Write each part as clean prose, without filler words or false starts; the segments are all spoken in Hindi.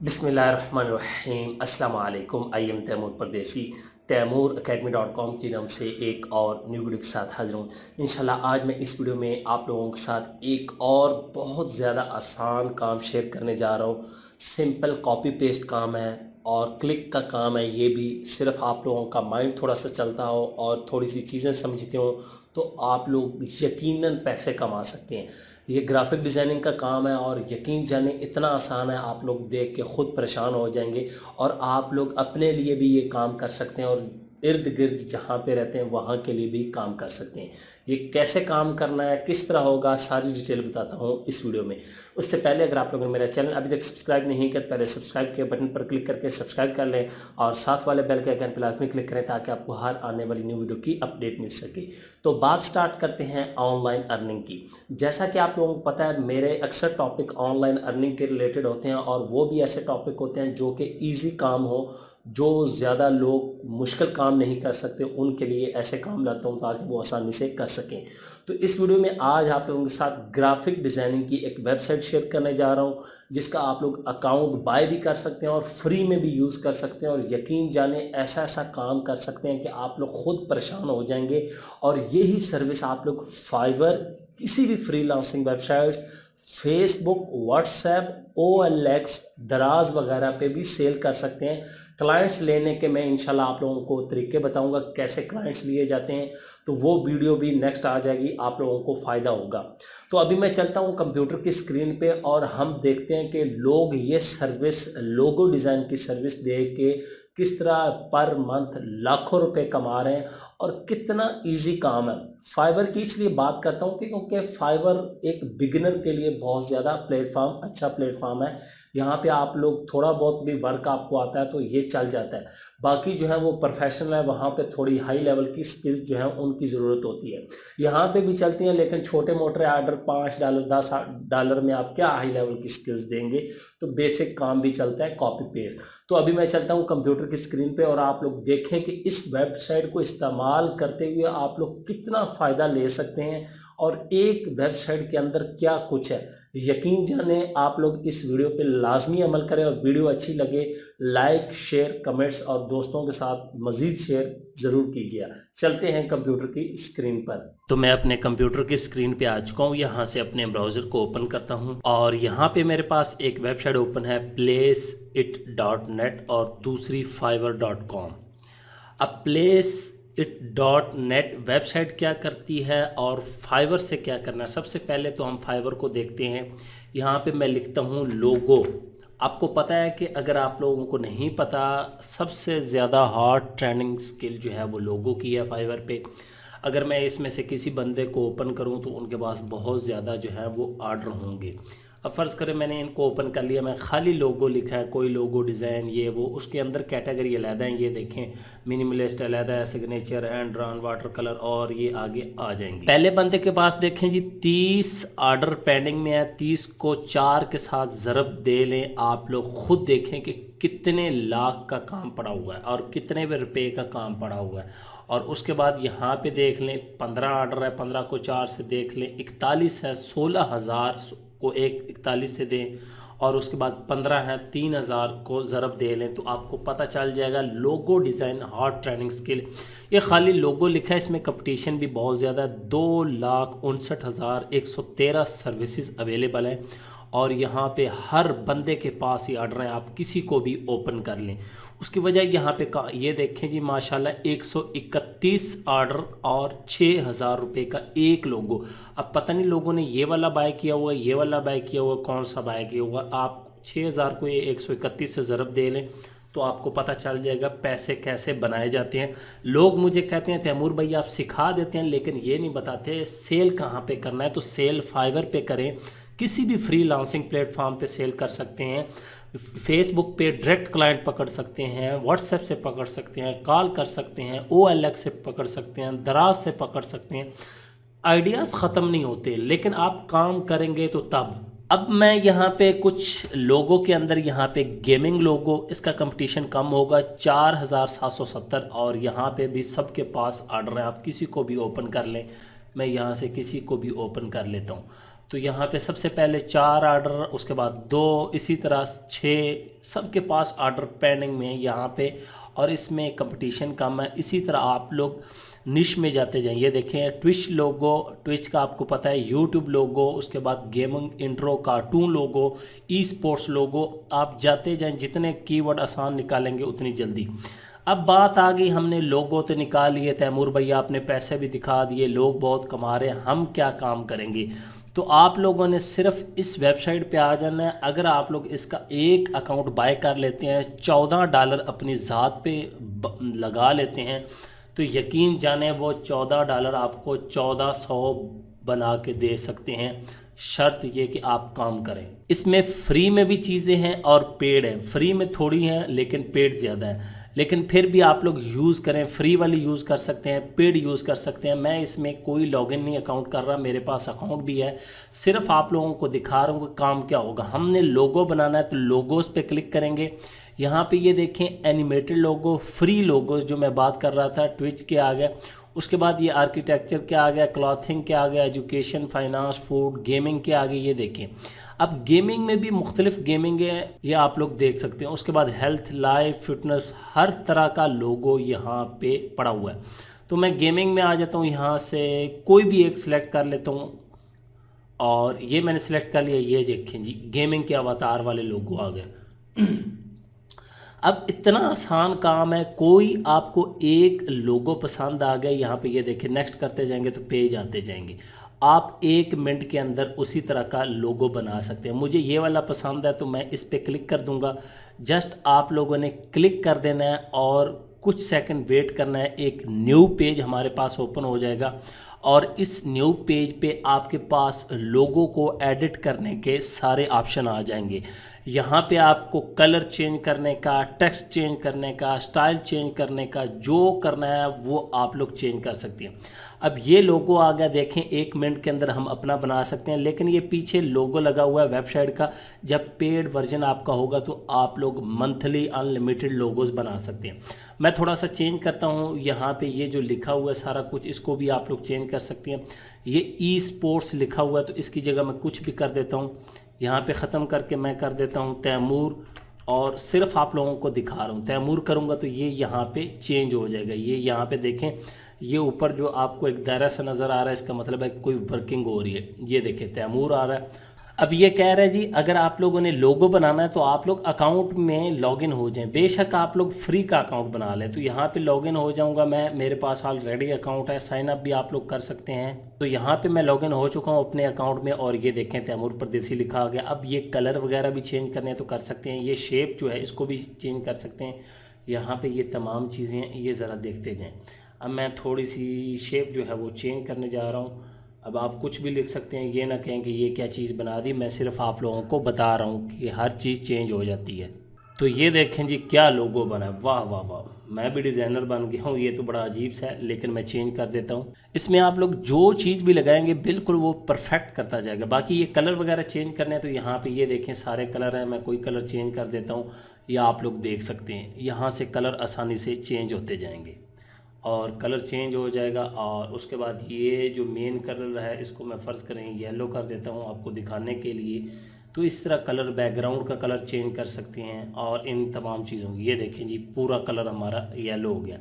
बिस्मिल्लाहिर्रहमानिर्रहीम अस्सलाम वालेकुम। आई एम तैमूर परदेसी तैमूर academy.com के नाम से एक और न्यू वीडियो के साथ हाजिर हूँ। इंशाल्लाह आज मैं इस वीडियो में आप लोगों के साथ एक और बहुत ज़्यादा आसान काम शेयर करने जा रहा हूँ। सिंपल कॉपी पेस्ट काम है और क्लिक का काम है। ये भी सिर्फ आप लोगों का माइंड थोड़ा सा चलता हो और थोड़ी सी चीज़ें समझते हो तो आप लोग यकीनन पैसे कमा सकते हैं। ये ग्राफिक डिज़ाइनिंग का काम है और यकीन जाने इतना आसान है, आप लोग देख के ख़ुद परेशान हो जाएंगे और आप लोग अपने लिए भी ये काम कर सकते हैं और इर्द गिर्द जहाँ पे रहते हैं वहाँ के लिए भी काम कर सकते हैं। ये कैसे काम करना है, किस तरह होगा, सारी डिटेल बताता हूँ इस वीडियो में। उससे पहले अगर आप लोगों ने मेरा चैनल अभी तक सब्सक्राइब नहीं किया तो पहले सब्सक्राइब के बटन पर क्लिक करके सब्सक्राइब कर लें और साथ वाले बेल के आइकन पर लाजमी क्लिक करें ताकि आपको हर आने वाली न्यू वीडियो की अपडेट मिल सके। तो बात स्टार्ट करते हैं ऑनलाइन अर्निंग की। जैसा कि आप लोगों को पता है मेरे अक्सर टॉपिक ऑनलाइन अर्निंग के रिलेटेड होते हैं और वो भी ऐसे टॉपिक होते हैं जो कि ईजी काम हो, जो ज़्यादा लोग मुश्किल काम नहीं कर सकते उनके लिए ऐसे काम लाता हूँ ताकि वो आसानी से कर सकें। तो इस वीडियो में आज आप लोगों के साथ ग्राफिक डिज़ाइनिंग की एक वेबसाइट शेयर करने जा रहा हूँ जिसका आप लोग अकाउंट बाय भी कर सकते हैं और फ्री में भी यूज़ कर सकते हैं और यकीन जाने ऐसा ऐसा काम कर सकते हैं कि आप लोग ख़ुद परेशान हो जाएंगे। और यही सर्विस आप लोग फाइवर, किसी भी freelancing websites, Facebook, WhatsApp, OLX, दराज वगैरह पे भी सेल कर सकते हैं। क्लाइंट्स लेने के मैं इंशाल्लाह आप लोगों को तरीके बताऊंगा कैसे क्लाइंट्स लिए जाते हैं, तो वो वीडियो भी नेक्स्ट आ जाएगी, आप लोगों को फ़ायदा होगा। तो अभी मैं चलता हूँ कंप्यूटर की स्क्रीन पे और हम देखते हैं कि लोग ये सर्विस, लोगो डिज़ाइन की सर्विस दे के किस तरह पर मंथ लाखों रुपए कमा रहे हैं और कितना इजी काम है। फाइवर की इसलिए बात करता हूँ क्योंकि फाइवर एक बिगिनर के लिए बहुत ज़्यादा प्लेटफॉर्म, अच्छा प्लेटफॉर्म है। यहाँ पे आप लोग थोड़ा बहुत भी वर्क आपको आता है तो ये चल जाता है। बाकी जो है वो प्रोफेशनल है, वहाँ पे थोड़ी हाई लेवल की स्किल्स जो है उनकी ज़रूरत होती है। यहाँ पे भी चलती हैं लेकिन छोटे मोटे आर्डर $5, $10 में आप क्या हाई लेवल की स्किल्स देंगे, तो बेसिक काम भी चलता है, कॉपी पेस्ट। तो अभी मैं चलता हूँ कंप्यूटर की स्क्रीन पे और आप लोग देखें कि इस वेबसाइट को इस्तेमाल करते हुए आप लोग कितना फ़ायदा ले सकते हैं और एक वेबसाइट के अंदर क्या कुछ है। यकीन जाने आप लोग इस वीडियो पे लाजमी अमल करें और वीडियो अच्छी लगे लाइक, शेयर, कमेंट्स और दोस्तों के साथ मज़ीद शेयर ज़रूर कीजिए। चलते हैं कंप्यूटर की स्क्रीन पर। तो मैं अपने कंप्यूटर की स्क्रीन पे आ चुका हूँ। यहाँ से अपने ब्राउज़र को ओपन करता हूँ और यहाँ पे मेरे पास एक वेबसाइट ओपन है placeit.net और दूसरी fiverr.com। अब placeit.net वेबसाइट क्या करती है और फाइवर से क्या करना है, सबसे पहले तो हम फाइवर को देखते हैं। यहाँ पे मैं लिखता हूँ लोगो। आपको पता है कि अगर आप लोगों को नहीं पता, सबसे ज़्यादा हार्ड ट्रेंडिंग स्किल जो है वो लोगो की है फाइवर पे। अगर मैं इसमें से किसी बंदे को ओपन करूं तो उनके पास बहुत ज़्यादा जो है वो आर्डर होंगे। अब फ़र्ज़ करें मैंने इनको ओपन कर लिया, मैं खाली लोगो लिखा है, कोई लोगो डिज़ाइन ये वो, उसके अंदर कैटेगरी अलहदा है। ये देखें, मिनिमलिस्ट अलहदा है, signature, hand drawn, water colour और ये आगे आ जाएंगे। पहले बंदे के पास देखें जी 30 आर्डर पेंडिंग में है। 30 को 4 के साथ ज़रब दे लें, आप लोग ख़ुद देखें कि कितने लाख का काम पड़ा हुआ है और कितने रुपए का काम पड़ा हुआ है। और उसके बाद यहाँ पे देख लें 15 आर्डर है, 15 को 4 से देख लें 41 है, 16,000 को 41 से दें और उसके बाद 15 है, 3,000 को ज़रब दे लें तो आपको पता चल जाएगा logo design hard training skill. ये खाली लोगो लिखा है, इसमें कंपटीशन भी बहुत ज़्यादा है। 2,59,113 सर्विसेज अवेलेबल हैं और यहाँ पे हर बंदे के पास ही आर्डर हैं, आप किसी को भी ओपन कर लें। उसकी वजह यहाँ पे ये देखें जी माशाल्लाह 131 आर्डर और 6,000 रुपये का एक लोगो। अब पता नहीं लोगों ने ये वाला बाय किया हुआ, ये वाला बाय किया हुआ, कौन सा बाय किया हुआ। आप 6,000 को ये 131 से ज़रब दे लें तो आपको पता चल जाएगा पैसे कैसे बनाए जाते हैं। लोग मुझे कहते हैं तैमूर भाई आप सिखा देते हैं लेकिन ये नहीं बताते सेल कहाँ पे करना है। तो सेल फाइवर पे करें, किसी भी फ्रीलांसिंग प्लेटफॉर्म पे सेल कर सकते हैं। फेसबुक पे डायरेक्ट क्लाइंट पकड़ सकते हैं, व्हाट्सएप से पकड़ सकते हैं, कॉल कर सकते हैं, OLX से पकड़ सकते हैं, दराज से पकड़ सकते हैं। आइडियाज़ ख़त्म नहीं होते लेकिन आप काम करेंगे तो तब। अब मैं यहाँ पे कुछ लोगों के अंदर यहाँ पे गेमिंग लोगो, इसका कंपटीशन कम होगा 4,770 और यहाँ पे भी सबके पास आर्डर है, आप किसी को भी ओपन कर लें। मैं यहाँ से किसी को भी ओपन कर लेता हूँ। तो यहाँ पे सबसे पहले 4 आर्डर, उसके बाद 2, इसी तरह 6, सबके पास आर्डर पेंडिंग में है यहाँ पे। और इसमें कंपटीशन कम है। इसी तरह आप लोग निश में जाते जाएं। ये देखें ट्विच लोगो, ट्विच का आपको पता है, यूट्यूब लोगो, उसके बाद गेमिंग इंट्रो, कार्टून लोगो, ई स्पोर्ट्स लोगो। आप जाते जाएं, जितने कीवर्ड आसान निकालेंगे उतनी जल्दी। अब बात आ गई, हमने लोगो तो निकाल लिए, तैमूर भैया आपने पैसे भी दिखा दिए, लोग बहुत कमा रहे हैं, हम क्या काम करेंगे? तो आप लोगों ने सिर्फ इस वेबसाइट पे आ जाना है। अगर आप लोग इसका एक अकाउंट बाय कर लेते हैं, $14 अपनी ज़ात पे लगा लेते हैं, तो यकीन जाने वो $14 आपको 1400 बना के दे सकते हैं। शर्त ये कि आप काम करें। इसमें फ्री में भी चीज़ें हैं और पेड हैं। फ्री में थोड़ी हैं लेकिन पेड ज़्यादा है, लेकिन फिर भी आप लोग यूज़ करें। फ्री वाली यूज़ कर सकते हैं, पेड यूज़ कर सकते हैं। मैं इसमें कोई लॉगिन नहीं अकाउंट कर रहा, मेरे पास अकाउंट भी है। सिर्फ आप लोगों को दिखा रहा हूँ कि काम क्या होगा। हमने लोगो बनाना है तो लोगोस पे क्लिक करेंगे। यहाँ पे ये देखें एनिमेटेड लोगो, फ्री लोगोस जो मैं बात कर रहा था, ट्विच के आ गया। उसके बाद ये आर्किटेक्चर के आ गया, क्लॉथिंग के आ गया, एजुकेशन, फाइनेंस, फूड, गेमिंग के आ गए। ये देखें अब गेमिंग में भी मुख्तलिफ गेमिंग है, ये आप लोग देख सकते हैं। उसके बाद हेल्थ, लाइफ, फिटनेस, हर तरह का लोगो यहाँ पे पड़ा हुआ है। तो मैं गेमिंग में आ जाता हूँ, यहाँ से कोई भी एक सिलेक्ट कर लेता हूँ और ये मैंने सिलेक्ट कर लिया। ये देखें जी, गेमिंग के अवतार वाले लोगो आ गए। अब इतना आसान काम है, कोई आपको एक लोगो पसंद आ गया, यहाँ पे ये देखें नेक्स्ट करते जाएंगे तो पेज आते जाएंगे। आप 1 मिनट के अंदर उसी तरह का लोगो बना सकते हैं। मुझे ये वाला पसंद है तो मैं इस पर क्लिक कर दूंगा। जस्ट आप लोगों ने क्लिक कर देना है और कुछ सेकंड वेट करना है। एक न्यू पेज हमारे पास ओपन हो जाएगा और इस न्यू पेज पे आपके पास लोगो को एडिट करने के सारे ऑप्शन आ जाएंगे। यहाँ पे आपको कलर चेंज करने का, टेक्स्ट चेंज करने का, स्टाइल चेंज करने का, जो करना है वो आप लोग चेंज कर सकते हैं। अब ये लोगो आ गया, देखें 1 मिनट के अंदर हम अपना बना सकते हैं। लेकिन ये पीछे लोगो लगा हुआ है वेबसाइट का। जब पेड वर्जन आपका होगा तो आप लोग मंथली अनलिमिटेड लोगोस बना सकते हैं। मैं थोड़ा सा चेंज करता हूँ, यहाँ पे ये जो लिखा हुआ है सारा कुछ, इसको भी आप लोग चेंज कर सकते हैं। ये ई स्पोर्ट्स लिखा हुआ है तो इसकी जगह मैं कुछ भी कर देता हूँ। यहाँ पे ख़त्म करके मैं कर देता हूँ तैमूर, और सिर्फ आप लोगों को दिखा रहा हूँ। तैमूर करूँगा तो ये यहाँ पे चेंज हो जाएगा। ये यहाँ पे देखें, ये ऊपर जो आपको एक दायरा सा नज़र आ रहा है, इसका मतलब है कोई वर्किंग हो रही है। ये देखें तैमूर आ रहा है। अब ये कह रहा है जी अगर आप लोगों ने लोगो बनाना है तो आप लोग अकाउंट में लॉगिन हो जाएं। बेशक आप लोग फ्री का अकाउंट बना लें। तो यहाँ पे लॉगिन हो जाऊँगा मैं, मेरे पास ऑलरेडी अकाउंट है, साइन अप भी आप लोग कर सकते हैं। तो यहाँ पे मैं लॉगिन हो चुका हूँ अपने अकाउंट में और ये देखें तैमूर परदेसी लिखा आ गया। अब ये कलर वगैरह भी चेंज करने हैं तो कर सकते हैं। ये शेप जो है इसको भी चेंज कर सकते हैं। यहाँ पर ये तमाम चीज़ें, ये ज़रा देखते जाएँ। अब मैं थोड़ी सी शेप जो है वो चेंज करने जा रहा हूँ। अब आप कुछ भी लिख सकते हैं, ये ना कहें कि ये क्या चीज़ बना दी। मैं सिर्फ आप लोगों को बता रहा हूँ कि हर चीज़ चेंज हो जाती है। तो ये देखें जी क्या लोगो बना है, वाह वाह वाह, मैं भी डिज़ाइनर बन गया हूँ। ये तो बड़ा अजीब सा है लेकिन मैं चेंज कर देता हूँ। इसमें आप लोग जो चीज़ भी लगाएंगे बिल्कुल वो परफेक्ट करता जाएगा। बाकी ये कलर वगैरह चेंज करने हैं तो यहाँ पे ये देखें सारे कलर हैं, मैं कोई कलर चेंज कर देता हूँ, या आप लोग देख सकते हैं यहाँ से कलर आसानी से चेंज होते जाएंगे और कलर चेंज हो जाएगा। और उसके बाद ये जो मेन कलर है इसको मैं फ़र्ज़ करें येलो कर देता हूँ आपको दिखाने के लिए। तो इस तरह कलर, बैकग्राउंड का कलर चेंज कर सकते हैं और इन तमाम चीज़ों की। ये देखें जी पूरा कलर हमारा येलो हो गया।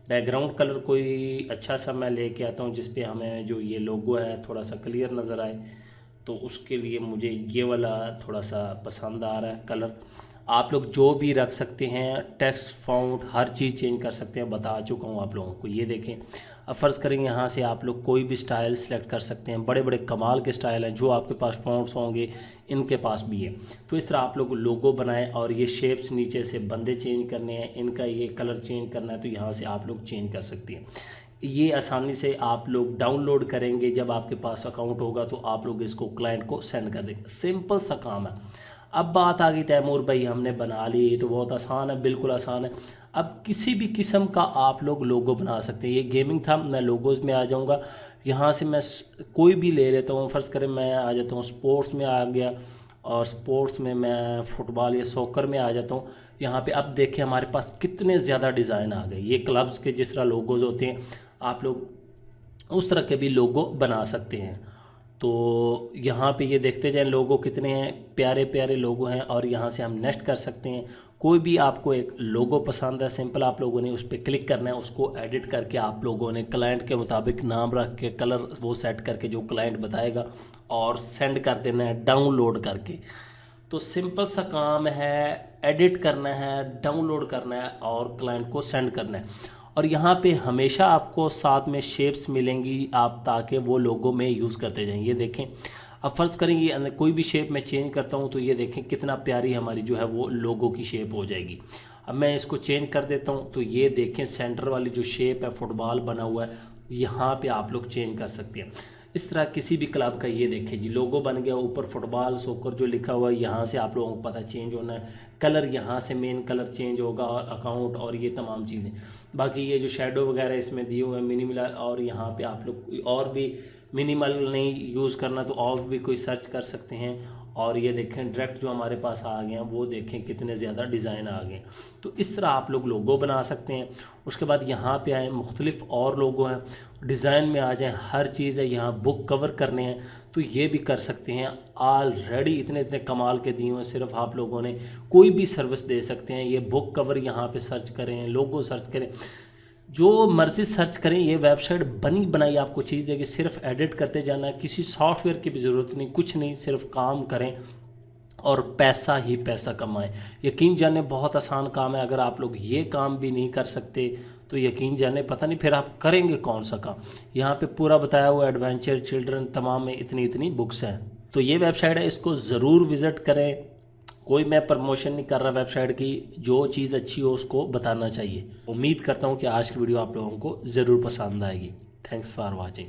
बैकग्राउंड कलर कोई अच्छा सा मैं लेके आता हूँ जिस पे हमें जो ये लोगो है थोड़ा सा क्लियर नज़र आए। तो उसके लिए मुझे ये वाला थोड़ा सा पसंद आ रहा है कलर। आप लोग जो भी रख सकते हैं, टेक्स्ट, फ़ॉन्ट, हर चीज़ चेंज कर सकते हैं, बता चुका हूँ आप लोगों को। ये देखें, अब फ़र्ज़ करेंगे यहाँ से आप लोग कोई भी स्टाइल सेलेक्ट कर सकते हैं। बड़े बड़े कमाल के स्टाइल हैं जो आपके पास फ़ॉन्ट्स होंगे, इनके पास भी है। तो इस तरह आप लोग लोगो बनाएं और ये शेप्स नीचे से बंदे चेंज करने हैं, इनका ये कलर चेंज करना है तो यहाँ से आप लोग चेंज कर सकते हैं। ये आसानी से आप लोग डाउनलोड करेंगे, जब आपके पास अकाउंट होगा तो आप लोग इसको क्लाइंट को सेंड कर देंगे। सिंपल सा काम है। अब बात आ गई तैमूर भाई हमने बना ली, ये तो बहुत आसान है, बिल्कुल आसान है। अब किसी भी किस्म का आप लोग लोगो बना सकते हैं। ये गेमिंग था, मैं लोगोज़ में आ जाऊंगा। यहाँ से मैं कोई भी ले लेता हूँ। फ़र्ज़ करें मैं आ जाता हूँ स्पोर्ट्स में आ गया और स्पोर्ट्स में मैं फ़ुटबॉल या सॉकर में आ जाता हूँ। यहाँ पे अब देखें हमारे पास कितने ज़्यादा डिज़ाइन आ गए। ये क्लब्स के जिस तरह लोगोज़ होते हैं आप लोग उस तरह के भी लोगो बना सकते हैं। तो यहाँ पे ये देखते जाएं लोगो कितने हैं, प्यारे प्यारे लोगो हैं। और यहाँ से हम नेक्स्ट कर सकते हैं। कोई भी आपको एक लोगो पसंद है, सिंपल आप लोगों ने उस पर क्लिक करना है, उसको एडिट करके आप लोगों ने क्लाइंट के मुताबिक नाम रख के कलर वो सेट करके जो क्लाइंट बताएगा और सेंड कर देना है डाउनलोड करके। तो सिंपल सा काम है, एडिट करना है, डाउनलोड करना है और क्लाइंट को सेंड करना है। और यहाँ पे हमेशा आपको साथ में शेप्स मिलेंगी आप, ताकि वो लोगों में यूज़ करते जाएंगे। ये देखें, अब फ़र्ज़ करेंगे कोई भी शेप मैं चेंज करता हूँ तो ये देखें कितना प्यारी हमारी जो है वो लोगों की शेप हो जाएगी। अब मैं इसको चेंज कर देता हूँ तो ये देखें सेंटर वाली जो शेप है फुटबॉल बना हुआ है, यहाँ पे आप लोग चेंज कर सकते हैं। इस तरह किसी भी क्लब का ये देखें जी लोगो बन गया, ऊपर फुटबॉल सोकर जो लिखा हुआ है यहाँ से आप लोगों को पता चेंज होना है, कलर यहाँ से मेन कलर चेंज होगा और अकाउंट और ये तमाम चीज़ें। बाकी ये जो शेडो वगैरह इसमें दिए हुए हैं मिनिमल, और यहाँ पे आप लोग और भी मिनिमल नहीं यूज़ करना तो और भी कोई सर्च कर सकते हैं। और ये देखें डायरेक्ट जो हमारे पास आ गए हैं वो देखें कितने ज़्यादा डिज़ाइन आ गए। तो इस तरह आप लोग लोगो बना सकते हैं। उसके बाद यहाँ पे आए, मुख्तलिफ और लोगो हैं, डिज़ाइन में आ जाएं, हर चीज़ है। यहाँ बुक कवर करने हैं तो ये भी कर सकते हैं। ऑलरेडी इतने इतने कमाल के दिए हुए, सिर्फ आप लोगों ने कोई भी सर्विस दे सकते हैं। ये बुक कवर यहाँ पे सर्च करें, लोगो सर्च करें, जो मर्ज़ी सर्च करें, ये वेबसाइट बनी बनाई आपको चीज़ देगी। सिर्फ एडिट करते जाना है, किसी सॉफ्टवेयर की भी ज़रूरत नहीं, कुछ नहीं, सिर्फ काम करें और पैसा ही पैसा कमाएं। यकीन जाने बहुत आसान काम है। अगर आप लोग ये काम भी नहीं कर सकते तो यकीन जाने पता नहीं फिर आप करेंगे कौन सा काम। यहाँ पे पूरा बताया हुआ एडवेंचर, चिल्ड्रन, तमाम में इतनी इतनी बुक्स हैं। तो ये वेबसाइट है, इसको ज़रूर विज़िट करें। कोई मैं प्रमोशन नहीं कर रहा वेबसाइट की, जो चीज़ अच्छी हो उसको बताना चाहिए। उम्मीद करता हूँ कि आज की वीडियो आप लोगों को ज़रूर पसंद आएगी। Thanks for watching.